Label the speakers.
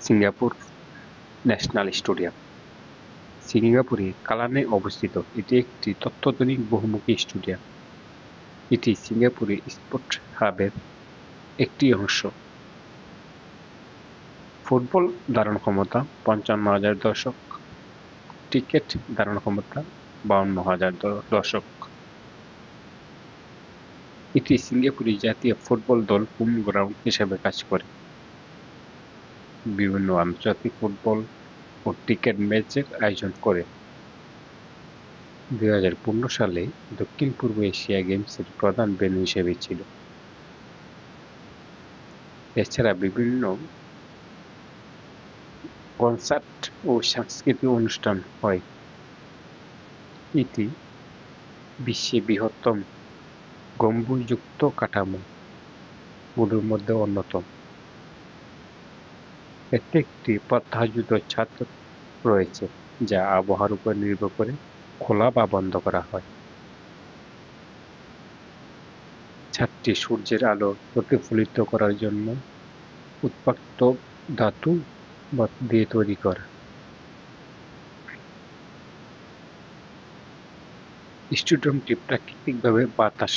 Speaker 1: Singapore national stadium সিঙ্গাপুরে কালানে অবস্থিত। এটি একটি অত্যাধুনিক বহুমুখী স্টেডিয়াম। এটি সিঙ্গাপুরে স্পোর্ট হাবের একটি অংশ। ফুটবল ধারণ ক্ষমতা 55,000 দর্শক। ক্রিকেট ধারণ ক্ষমতা 52,000 দর্শক। এটি সিঙ্গাপুরের জাতীয় ফুটবল দল হোম গ্রাউন্ড হিসেবে কাজ করে। বিভিন্ন আন্তর্জাতিক ফুটবল ও ক্রিকেট ম্যাচের আয়োজন করে। 2015 সালে দক্ষিণ পূর্ব এশিয়া গেমসের প্রধান ভেন্যু হিসেবে ছিল। এছাড়া বিভিন্ন কনসার্ট ও সাংস্কৃতিক অনুষ্ঠান হয়। এটি বিশ্বের বৃহত্তম গম্বুজযুক্ত কাঠামোগুলোর মধ্যে অন্যতম। এতে একটি প্রত্যাহারযোগ্য ছাদ রয়েছে, যা আবহাওয়ার উপর নির্ভর করে খোলা বা বন্ধ করা হয়। ছাদটি সূর্যের আলো প্রতিফলিত করার জন্য উৎপাক্ত ধাতু দিয়ে তৈরি করা। স্টেডিয়ামটি প্রাকৃতিকভাবে বাতাস